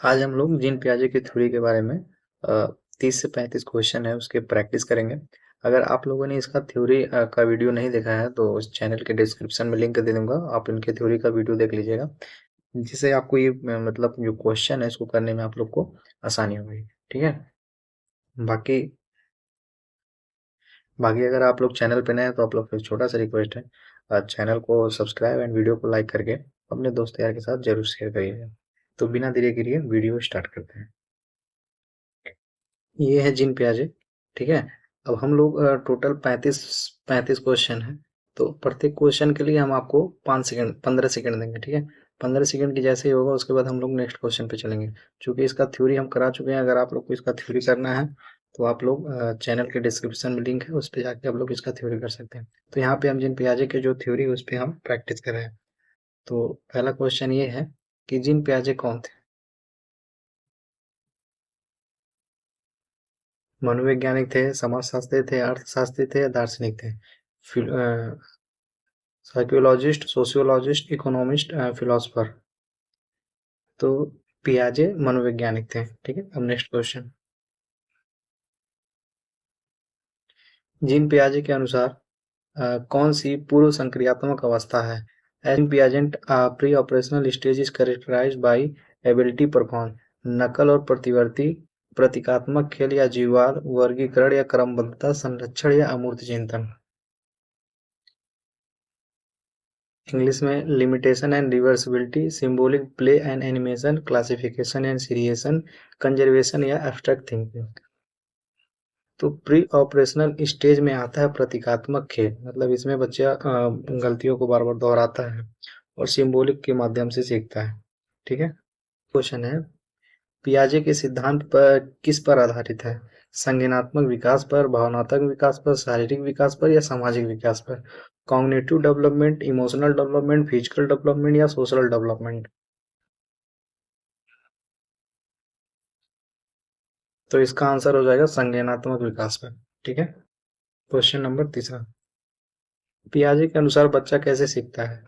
आज हम लोग जीन पियाजे की थ्योरी के बारे में 30 से 35 क्वेश्चन है उसके प्रैक्टिस करेंगे। अगर आप लोगों ने इसका थ्योरी का वीडियो नहीं देखा है तो उस चैनल के डिस्क्रिप्शन में लिंक दे दूंगा, आप इनके थ्योरी का वीडियो देख लीजिएगा, जिससे आपको ये मतलब जो क्वेश्चन है इसको करने में आप लोग को आसानी होगी। ठीक है। बाकी बाकी अगर आप लोग चैनल पे नए हैं तो आप लोग को छोटा सा रिक्वेस्ट है, चैनल को सब्सक्राइब एंड वीडियो को लाइक करके अपने दोस्त यार के साथ जरूर शेयर करिएगा। तो बिना देरी के लिए वीडियो स्टार्ट करते हैं। ये है जीन पियाजे। ठीक है। अब हम लोग टोटल 35 क्वेश्चन है, तो प्रत्येक क्वेश्चन के लिए हम आपको 5 सेकंड 15 सेकंड देंगे। ठीक है। 15 सेकंड की जैसे ही होगा उसके बाद हम लोग नेक्स्ट क्वेश्चन पे चलेंगे। चूंकि इसका थ्योरी हम करा चुके हैं, अगर आप लोग को इसका थ्योरी करना है तो आप लोग चैनल के डिस्क्रिप्शन में लिंक है, उस पर जाके आप लोग इसका थ्योरी कर सकते हैं। तो यहाँ पे हम जीन पियाजे के जो थ्योरी है उस पर हम प्रैक्टिस कर रहे हैं। तो पहला क्वेश्चन ये है कि जीन पियाजे कौन थे? मनोवैज्ञानिक थे, समाजशास्त्री थे, अर्थशास्त्री थे या दार्शनिक थे? Psychologist, sociologist, economist, philosopher? तो पियाजे मनोवैज्ञानिक थे। ठीक है। अब नेक्स्ट क्वेश्चन। जीन पियाजे के अनुसार कौन सी पूर्व संक्रियात्मक अवस्था है? Jean Piaget pre operational stage is characterised by ability perform. नकल और प्रतिवर्ती, प्रतीकात्मक खेल या जीववाद, वर्गीकरण या क्रमबद्धता, संरक्षण या अमूर्त चिंतन? इंग्लिश में limitation and reversibility, symbolic play and animation, classification and seriation, conservation या एब्स्ट्रैक्ट थिंकिंग? तो प्री ऑपरेशनल स्टेज में आता है प्रतीकात्मक खेल, मतलब इसमें बच्चा गलतियों को बार बार दोहराता है और सिंबॉलिक के माध्यम से सीखता है। ठीक है। क्वेश्चन है, पियाजे के सिद्धांत पर किस पर आधारित है? संज्ञानात्मक विकास पर, भावनात्मक विकास पर, शारीरिक विकास पर या सामाजिक विकास पर? Cognitive development, emotional development, physical development या सोशल डेवलपमेंट? तो इसका आंसर हो जाएगा संज्ञानात्मक विकास पर। ठीक है। क्वेश्चन नंबर तीसरा, पियाजे के अनुसार बच्चा कैसे सीखता है?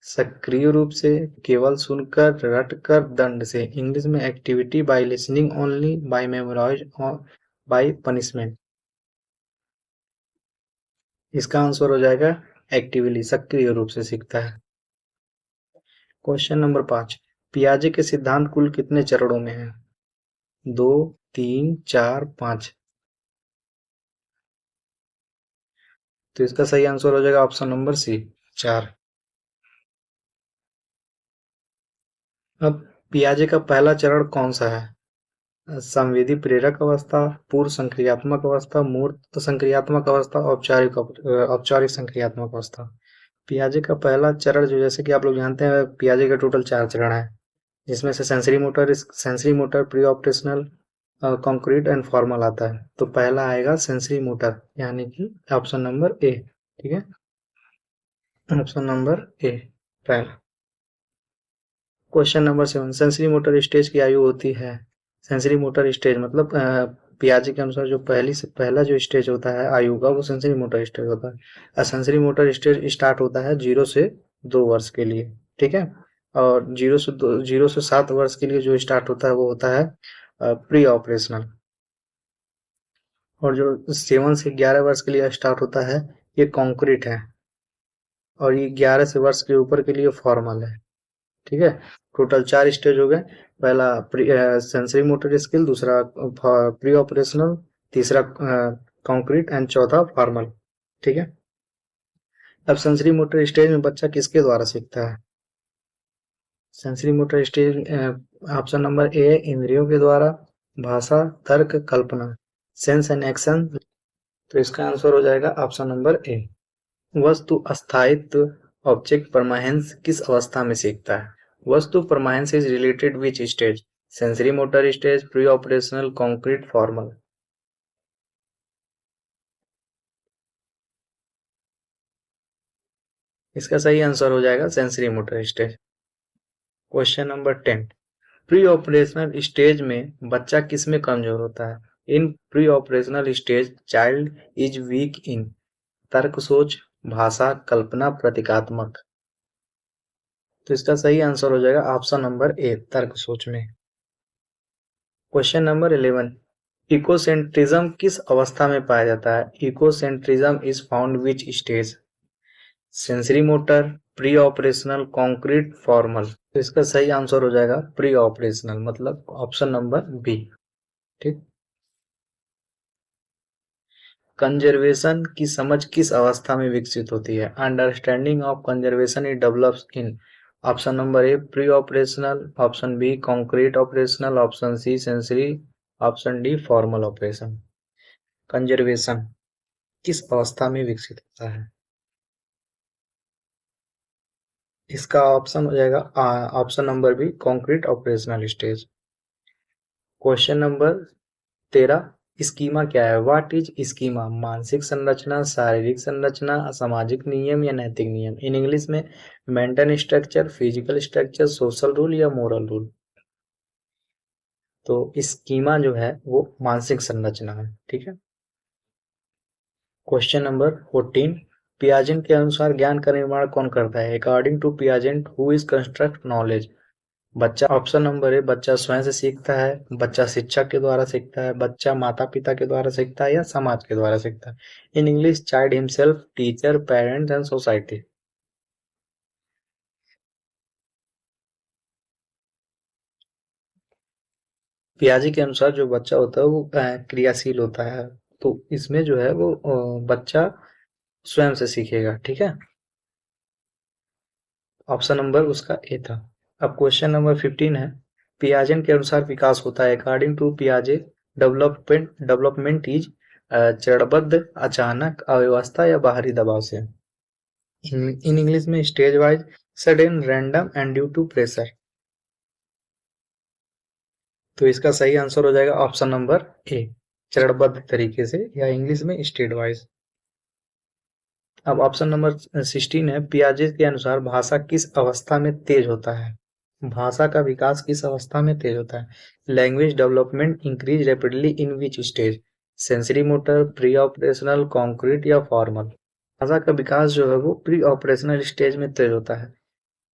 सक्रिय रूप से, केवल सुनकर, रटकर, दंड से? इंग्लिश में activity, by listening only, by memorise और बाय पनिशमेंट? इसका आंसर हो जाएगा एक्टिवली, सक्रिय रूप से सीखता है। क्वेश्चन नंबर 5, पियाजे के सिद्धांत कुल कितने चरणों में है? 2, 3, 4, 5? तो इसका सही आंसर हो जाएगा ऑप्शन नंबर सी, 4। अब पियाजे का पहला चरण कौन सा है? संवेदी प्रेरक अवस्था, पूर्व संक्रियात्मक अवस्था, मूर्त संक्रियात्मक अवस्था, औपचारिक संक्रियात्मक अवस्था? पियाजे का पहला चरण, जो जैसे कि आप लोग जानते हैं पियाजे का टोटल 4 चरण है, जिसमें से sensory motor, pre operational, concrete and formal आता है। तो पहला आएगा सेंसरी मोटर, यानी कि ऑप्शन नंबर ए। ठीक है। ऑप्शन नंबर ए पहला। Question number 7, sensory motor stage की आयु होती है? सेंसरी मोटर स्टेज मतलब पियाजे के अनुसार जो पहली से पहला जो स्टेज होता है आयु का, वो सेंसरी मोटर स्टेज होता है। सेंसरी मोटर स्टेज स्टार्ट होता है 0 से 2 वर्ष के लिए। ठीक है। और 0 से 7 वर्ष के लिए जो स्टार्ट होता है वो होता है प्री ऑपरेशनल। और जो 7 से 11 वर्ष के लिए स्टार्ट होता है ये कॉन्क्रीट है। और ये 11 से वर्ष के ऊपर के लिए फॉर्मल है। ठीक है। टोटल 4 स्टेज हो गए। पहला सेंसरी मोटर स्किल, दूसरा प्री ऑपरेशनल, तीसरा कॉन्क्रीट एंड चौथा फॉर्मल। ठीक है। अब सेंसरी मोटर स्टेज में बच्चा किसके द्वारा सीखता है? Sensory motor stage option number ए, इंद्रियों के द्वारा, भाषा, तर्क, कल्पना, सेंस एंड एक्शन? तो इसका आंसर हो जाएगा ऑप्शन नंबर ए। वस्तु अस्थायित्व, ऑब्जेक्ट परमानेंस किस अवस्था में सीखता है? वस्तु permanence is related which stage? Sensory motor stage, pre operational, concrete, formal? इसका सही आंसर हो जाएगा sensory motor stage. Question number 10, pre operational stage में बच्चा किस में कमजोर होता है? In pre operational stage child is weak in तर्क सोच, भाषा, कल्पना, प्रतीकात्मक? तो इसका सही आंसर हो जाएगा ऑप्शन नंबर ए, तर्क सोच में। क्वेश्चन नंबर 11, इकोसेंट्रिज्म किस अवस्था में पाया जाता है? Egocentrism is found which stage? Sensory motor, pre operational, concrete, formal. तो इसका सही आंसर हो जाएगा प्री ऑपरेशनल, मतलब ऑप्शन नंबर बी। ठीक। कंजर्वेशन की समझ किस अवस्था में विकसित होती है? Understanding of conservation is develops in, option number A pre operational, option B concrete operational, option C sensory, option D formal operation. Conservation किस अवस्था में विकसित होता है? इसका ऑप्शन हो जाएगा option number B concrete operational stage. Question number 13, schema क्या है? What is schema? मानसिक संरचना, शारीरिक संरचना, सामाजिक नियम या नैतिक नियम? इन इंग्लिश में mental structure, physical structure, social rule या मोरल रूल? तो स्कीमा जो है वो मानसिक संरचना है। ठीक है। क्वेश्चन नंबर 14, पियाजेंट के अनुसार ज्ञान का निर्माण कौन करता है? According to Piaget who is construct knowledge? बच्चा, ऑप्शन नंबर ए बच्चा स्वयं से सीखता है, बच्चा शिक्षक के द्वारा सीखता है, बच्चा माता पिता के द्वारा सीखता है या समाज के द्वारा सीखता है? इन English child himself, teacher, parents and society. Piazzi के अनुसार जो बच्चा होता है वो क्रियाशील होता है, तो इसमें जो है वो बच्चा स्वयं से सीखेगा। ठीक है। ऑप्शन नंबर उसका ए था। अब क्वेश्चन नंबर 15 है, पियाजेंट के अनुसार विकास होता है। अकॉर्डिंग टू पियाजे डेवलपमेंट इज चरणबद्ध, अचानक, अव्यवस्था या बाहरी दबाव से? इन इंग्लिश में stage wise, sudden, random and due to pressure. तो इसका सही आंसर हो जाएगा ऑप्शन नंबर ए, चरणबद्ध तरीके से, या इंग्लिश में स्टेज वाइज। अब ऑप्शन नंबर 16 है, पियाजे के अनुसार भाषा किस अवस्था में तेज होता है? भाषा का विकास किस अवस्था में तेज होता है? Language development increase rapidly in which stage? Sensory motor, pre operational, concrete या फॉर्मल? भाषा का विकास जो है वो प्री ऑपरेशनल स्टेज में तेज होता है।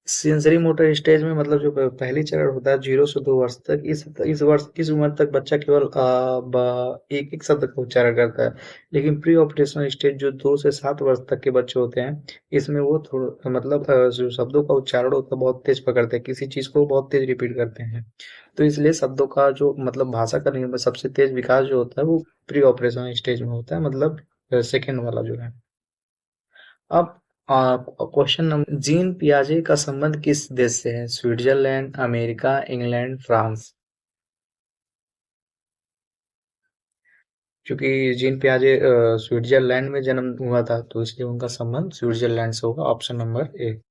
सेंसरी मोटर स्टेज में मतलब जो पहली चरण होता है 0 से 2 वर्ष तक, इस उम्र तक बच्चा केवल एक एक शब्द का उच्चारण करता है। लेकिन प्री ऑपरेशनल स्टेज जो 2 से 7 वर्ष तक के बच्चे होते हैं, इसमें वो थोड़ा मतलब जो शब्दों का उच्चारण होता है बहुत तेज पकड़ते हैं, किसी चीज को बहुत तेज रिपीट करते हैं। तो इसलिए शब्दों का जो मतलब भाषा का सबसे तेज विकास जो होता है वो प्री ऑपरेशनल स्टेज में होता है, मतलब सेकेंड वाला जो है। अब क्वेश्चन नंबर, जीन पियाजे का संबंध किस देश से है? Switzerland, America, England, France? क्योंकि जीन पियाजे स्विट्जरलैंड में जन्म हुआ था, तो इसलिए उनका संबंध स्विट्जरलैंड से होगा, option number A.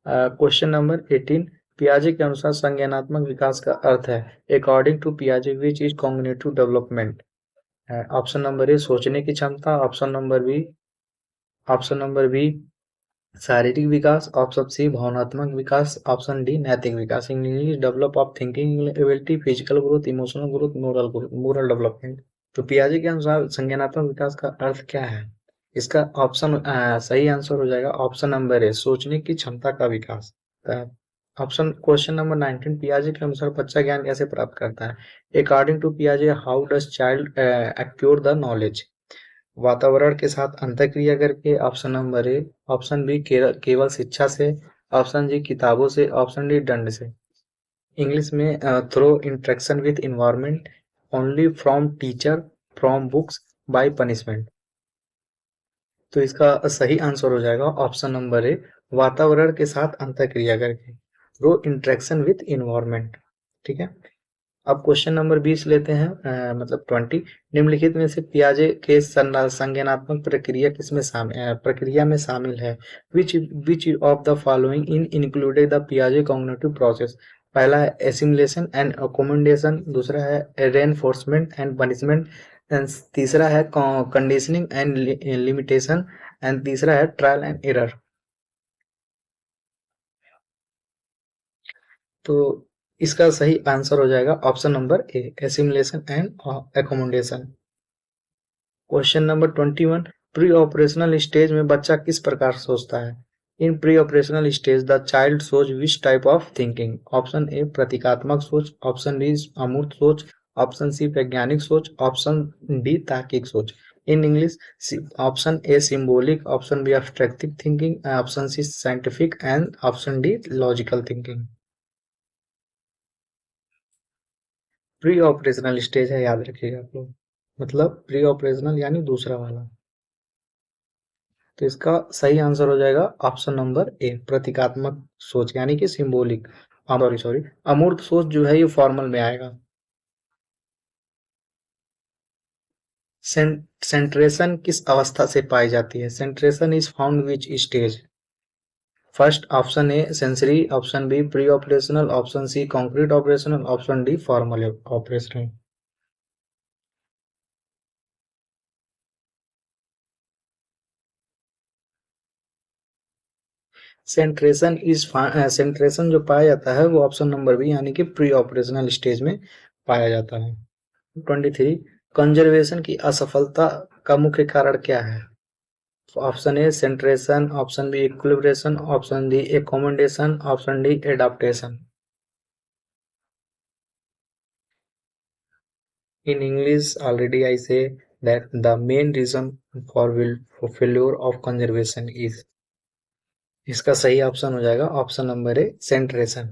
Question number 18, पियाजे के अनुसार संज्ञानात्मक विकास का अर्थ है? अकॉर्डिंग टू पियाजे which is cognitive development? Option number A सोचने की क्षमता, ऑप्शन नंबर बी शारीरिक विकास, ऑप्शन सी भावनात्मक विकास, ऑप्शन डी नैतिक विकास। English develop of thinking ability, physical growth, emotional growth, moral development. तो पियाजे के अनुसार संज्ञानात्मक विकास का अर्थ क्या है? इसका ऑप्शन सही आंसर हो जाएगा ऑप्शन नंबर ए, सोचने की क्षमता का विकास। ऑप्शन क्वेश्चन नंबर 19, पियाजे के अनुसार बच्चा ज्ञान कैसे प्राप्त करता है? अकॉर्डिंग टू पियाजे how does child acquire the knowledge? वातावरण के साथ अंतःक्रिया करके, option number A, option B केवल शिक्षा से, ऑप्शन जी किताबों से, ऑप्शन डी दंड से? इंग्लिश में through interaction with environment, only from teacher, from books, by punishment? तो इसका सही आंसर हो जाएगा ऑप्शन नंबर ए, वातावरण के साथ अंतःक्रिया करके, थ्रो इंटरेक्शन विथ इन्वायरमेंट। ठीक है। अब क्वेश्चन नंबर 20 लेते हैं, मतलब 20, निम्नलिखित में से पियाजे के संज्ञानात्मक प्रक्रिया में शामिल है? Which of the following included the पियाजे कॉग्निटिव प्रोसेस? पहला है एसिमिलेशन एंड अकोमोडेशन, दूसरा है रेनफोर्समेंट एंड पनिशमेंट, एंड तीसरा है कंडीशनिंग एंड लिमिटेशन, एंड तीसरा है ट्रायल एंड एरर। तो इसका सही आंसर हो जाएगा option number A, assimilation and accommodation. Question number 21, pre operational stage में बच्चा किस प्रकार सोचता है? In pre operational stage the child सोच which type of thinking? Option A प्रतीकात्मक सोच, ऑप्शन बी अमूर्त सोच, ऑप्शन सी वैज्ञानिक सोच, ऑप्शन डी तार्किक सोच। In English, option A symbolic, option B abstractive thinking, option C scientific and option D logical thinking. Pre operational stage है, याद रखिएगा आप लोग, मतलब प्री ऑपरेशनल यानी दूसरा वाला। तो इसका सही आंसर हो जाएगा ऑप्शन नंबर ए प्रतीकात्मक सोच यानी कि सिंबॉलिक। सॉरी सॉरी, अमूर्त सोच जो है ये फॉर्मल में आएगा। सेंट्रेशन किस अवस्था से पाई जाती है? Centration is found which stage? First option A sensory, option B pre operational, option C concrete operational, option D formal operational. Centration जो पाया जाता है वो ऑप्शन नंबर बी यानी कि प्री ऑपरेशनल स्टेज में पाया जाता है। 23 कंजर्वेशन की असफलता का मुख्य कारण क्या है? Option A centration, option B equilibration, option D accommodation, option D adaptation. In English, already I say that the main reason for failure of conservation is, इसका सही ऑप्शन हो जाएगा ऑप्शन नंबर ए सेंट्रेशन।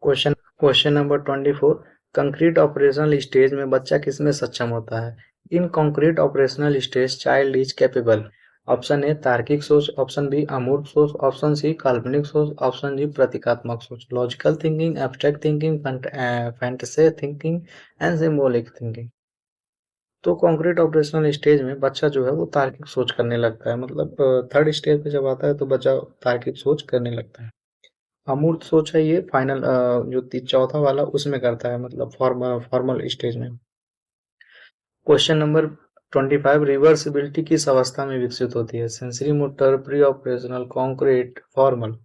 Question number 24 concrete operational stage में बच्चा किसमें सक्षम होता है? इन concrete operational stage child is capable. Option A तार्किक सोच, ऑप्शन बी अमूर्त सोच, ऑप्शन सी काल्पनिक सोच, ऑप्शन डी प्रतीकात्मक सोच। Logical thinking, abstract thinking, fantasy thinking and symbolic thinking. तो कंक्रीट ऑपरेशनल स्टेज में बच्चा जो है वो तार्किक सोच करने लगता है, मतलब थर्ड स्टेज पे जब आता है तो बच्चा तार्किक सोच करने लगता है। अमूर्त सोच है ये फाइनल जो चौथा वाला उसमें करता है, मतलब फॉर्मल स्टेज में। क्वेश्चन नंबर 25 रिवर्सिबिलिटी किस अवस्था में विकसित होती है? Sensory motor, pre operational, concrete, formal.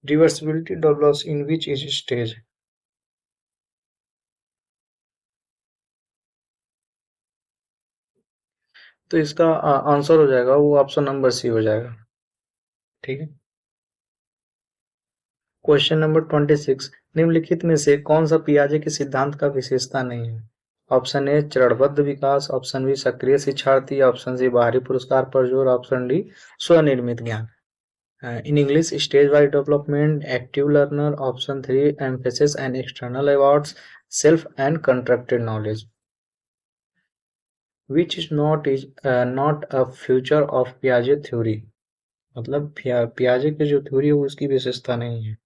Reversibility develops in which is stage? तो इसका आंसर हो जाएगा वो ऑप्शन नंबर सी हो जाएगा। ठीक है। क्वेश्चन नंबर 26 निम्नलिखित में से कौन सा पियाजे के सिद्धांत का विशेषता नहीं है? ऑप्शन ए चरणबद्ध विकास, ऑप्शन बी सक्रिय शिक्षार्थी, ऑप्शन सी बाहरी पुरस्कार पर जोर, ऑप्शन डी स्वनिर्मित ज्ञान। In English stage wise development, active learner, option 3 emphasis and external awards, self and constructed knowledge. Which is not a future of पियाजे थ्योरी, मतलब पियाजे की जो थ्योरी है वो उसकी विशेषता नहीं है।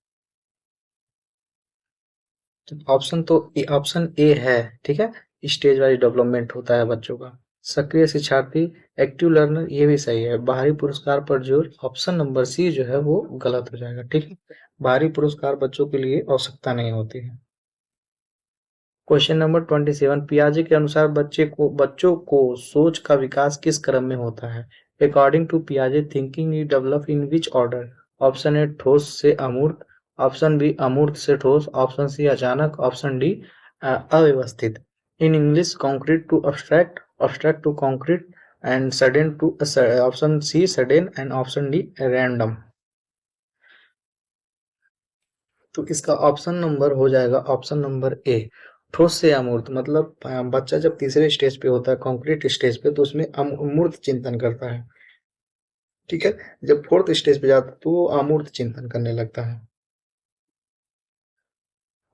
ऑप्शन ए है, ठीक है। स्टेज वाइज डेवलपमेंट होता है बच्चों का। सक्रिय शिक्षार्थी, एक्टिव लर्नर, ये भी सही है। बाहरी पुरस्कार पर जोर, ऑप्शन नंबर सी जो है वो गलत हो जाएगा। ठीक है, बाहरी पुरस्कार बच्चों के लिए आवश्यकता नहीं होती है। क्वेश्चन नंबर 27 पियाजे के अनुसार बच्चों को सोच का विकास किस क्रम में होता है? अकॉर्डिंग टू पियाजे thinking is develop in which order? Option A ठोस से अमूर्त, ऑप्शन बी अमूर्त से ठोस, ऑप्शन सी अचानक, ऑप्शन डी अव्यवस्थित। In English concrete to abstract, abstract to concrete and sudden to, option C sudden and option D random. तो इसका ऑप्शन नंबर हो जाएगा ऑप्शन नंबर ए ठोस से अमूर्त, मतलब बच्चा जब तीसरे स्टेज पे होता है कॉन्क्रीट स्टेज पे तो उसमें अमूर्त चिंतन करता है। ठीक है, जब फोर्थ स्टेज पे जाता है तो वो अमूर्त चिंतन करने लगता है।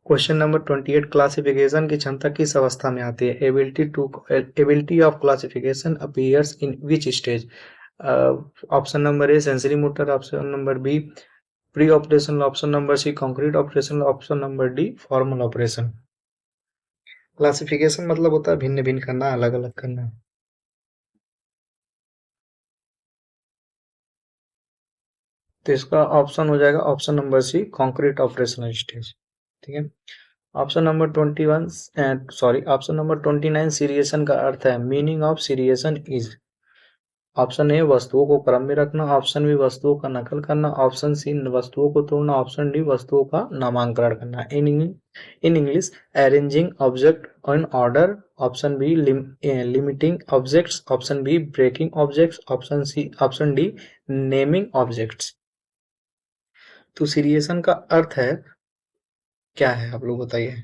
क्वेश्चन नंबर 28 क्लासिफिकेशन की क्षमता किस अवस्था में आती है? Ability of classification appears in which stage? Option number A sensory motor, option number B pre operation, option number C concrete operation, option number D formal operation. Classification मतलब होता है भिन्न भिन्न करना, अलग अलग करना। तो इसका ऑप्शन हो जाएगा option number C concrete operational stage. ठीक है। Option number 21 sorry option number 29 seriation का अर्थ है। Meaning of seriation is? Option A वस्तुओं को क्रम में रखना, ऑप्शन बी वस्तुओं का नकल करना, ऑप्शन सी वस्तुओं को तोड़ना, ऑप्शन डी वस्तुओं का नामांकन करना। In English arranging object in order, option B limiting objects, option B breaking objects, option D naming objects. तो सीरिएशन का अर्थ है क्या है, आप लोग बताइए।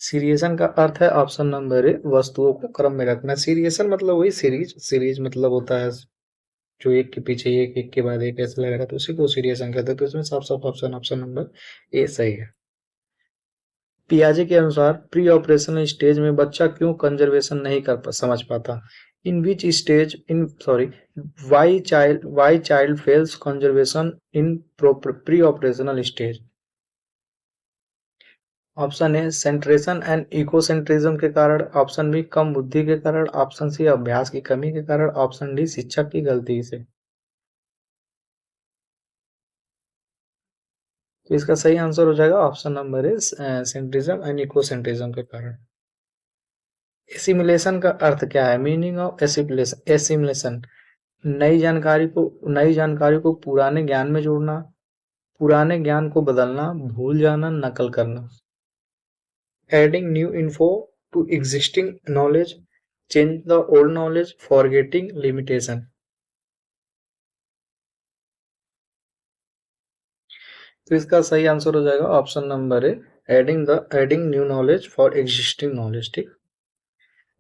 सीरिएशन का अर्थ है ऑप्शन नंबर ए वस्तुओं को क्रम में रखना। सीरिएशन मतलब वही सीरीज मतलब होता है जो एक के पीछे एक, एक के बाद एक ऐसे लगा, तो उसी को सीरिएशन कहते हैं। तो इसमें साफ साफ ऑप्शन ऑप्शन नंबर ए सही है। पियाजे के अनुसार प्री ऑपरेशनल स्टेज में बच्चा क्यों कंजर्वेशन नहीं समझ पाता। In which stage in sorry why child fails conservation in pre operational stage. Option A centration and egocentrism के कारण, ऑप्शन बी कम बुद्धि के कारण, ऑप्शन सी अभ्यास की कमी के कारण, ऑप्शन डी शिक्षक की गलती से। तो इसका सही आंसर हो जाएगा option number A centrism and egocentrism के कारण। एसिमिलेशन का अर्थ क्या है। मीनिंग ऑफ एसिमिलेशन नई जानकारी को पुराने ज्ञान में जोड़ना, पुराने ज्ञान को बदलना, भूल जाना, नकल करना। Adding new info to existing knowledge, change the old knowledge, forgetting, limitation. तो इसका सही आंसर हो जाएगा option number A adding new knowledge for existing knowledge. ठीक।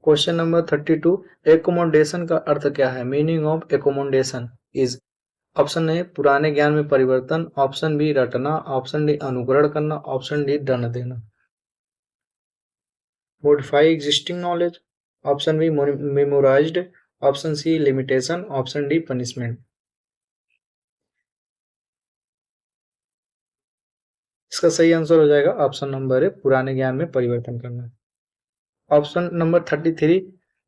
क्वेश्चन नंबर 32 एकोमोडेशन का अर्थ क्या है। Meaning of accommodation is, option A पुराने ज्ञान में परिवर्तन, ऑप्शन बी रटना, ऑप्शन डी अनुकरण करना, ऑप्शन डी दंड देना। Modify existing knowledge, option B memorized, option C limitation, option D punishment. इसका सही आंसर हो जाएगा ऑप्शन नंबर ए पुराने ज्ञान में परिवर्तन करना। ऑप्शन नंबर 33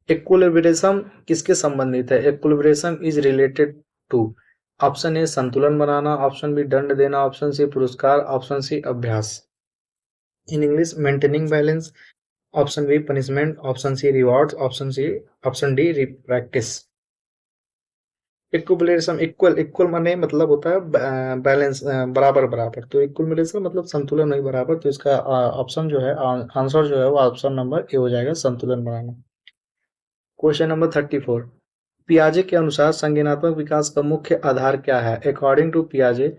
इक्विलिब्रियम किसके संबंधित है। Equilibrium is related to, option A संतुलन बनाना, ऑप्शन बी दंड देना, ऑप्शन सी पुरस्कार, ऑप्शन सी अभ्यास। In English maintaining balance, option B punishment, option C rewards, option D practice. Equilibrium equal माने मतलब होता है बैलेंस, बराबर बराबर। तो इक्विलिब्रियम मतलब संतुलन नहीं बराबर। तो इसका ऑप्शन जो है आंसर जो है वो ऑप्शन नंबर ए हो जाएगा, संतुलन बनाना। क्वेश्चन नंबर 34 पियाजे के अनुसार संज्ञानात्मक विकास का मुख्य आधार क्या है। अकॉर्डिंग टू पियाजे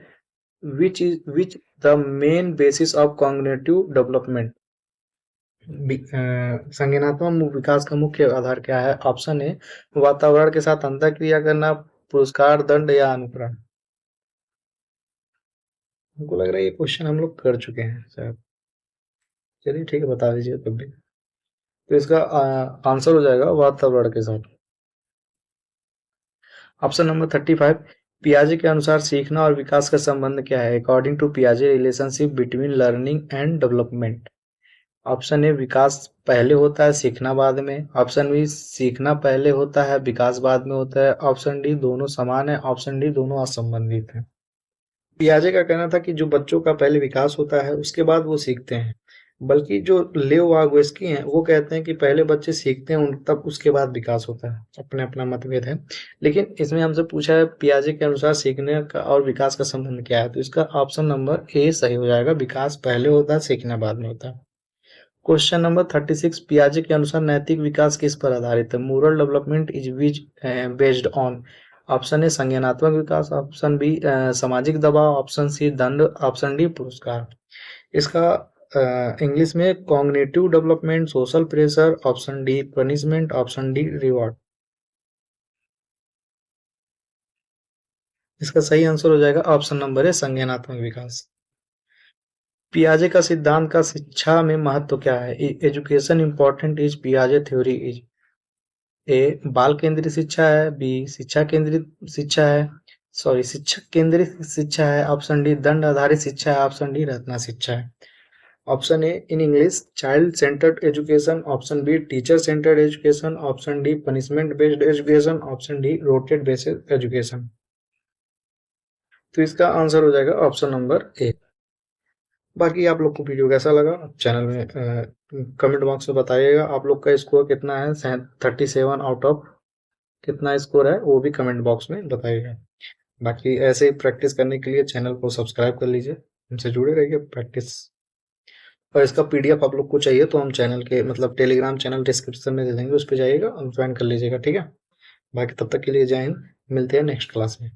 which the main basis of cognitive development. संज्ञानात्मक विकास का मुख्य आधार क्या है। ऑप्शन ए वातावरण के साथ अंतःक्रिया करना, पुरस्कार, दंड या अनुकरण। हमको लग रहा है ये क्वेश्चन हम लोग कर चुके हैं शायद। चलिए ठीक है, बता दीजिए तब भी। तो इसका आंसर हो जाएगा वातावरण के साथ। ऑप्शन नंबर 35 पियाजे के अनुसार सीखना और विकास का संबंध क्या है। अकॉर्डिंग टू पियाजे relationship between learning and development. Option A विकास पहले होता है, सीखना बाद में, ऑप्शन बी सीखना पहले होता है, विकास बाद में होता है, ऑप्शन डी दोनों समान है, ऑप्शन डी दोनों असंबंधित है। पियाजे का कहना था कि जो बच्चों का पहले विकास होता है उसके बाद वो सीखते हैं, बल्कि जो लेव वागोस्की हैं वो कहते हैं कि पहले बच्चे सीखते हैं तब उसके बाद विकास होता है। अपने अपना मतभेद है, लेकिन इसमें हमसे पूछा है पियाजे के अनुसार सीखने का और विकास का संबंध क्या है। तो इसका ऑप्शन नंबर ए सही हो जाएगा, विकास पहले होता है, सीखना बाद में होता है। क्वेश्चन नंबर 36 पियाजे के अनुसार नैतिक विकास किस पर आधारित है। Moral development is based on, option A संज्ञानात्मक विकास, ऑप्शन बी सामाजिक दबाव, ऑप्शन सी दंड, ऑप्शन डी पुरस्कार। इसका इंग्लिश में cognitive development, social pressure, option D punishment, option D reward. इसका सही आंसर हो जाएगा ऑप्शन नंबर है संज्ञानात्मक विकास। पियाजे का सिद्धांत का शिक्षा में महत्व क्या है। एजुकेशन इंपॉर्टेंट इज पियाजे थ्योरी इज, ए बाल केंद्रित शिक्षा है, बी शिक्षक केंद्रित शिक्षा है, ऑप्शन डी दंड आधारित शिक्षा है, ऑप्शन डी रचना शिक्षा है। Option A in English child centred education, option B teacher centred education, option D punishment based education, option D rotate based education. तो इसका आंसर हो जाएगा ऑप्शन नंबर ए। बाकी आप लोग को वीडियो कैसा लगा चैनल में कमेंट बॉक्स में बताइएगा। आप लोग का स्कोर कितना है, 37 आउट ऑफ कितना स्कोर है वो भी कमेंट बॉक्स में बताइएगा। बाकी ऐसे ही प्रैक्टिस करने के लिए चैनल को सब्सक्राइब कर लीजिए, हमसे जुड़े रहिए प्रैक्टिस। और इसका पीडीएफ आप लोग को चाहिए तो हम चैनल के मतलब टेलीग्राम चैनल डिस्क्रिप्शन में दे देंगे, उस पर जाइएगा और ज्वाइन कर लीजिएगा, ठीक है। बाकी तब तक के लिए जय हिंद, मिलते हैं नेक्स्ट क्लास में।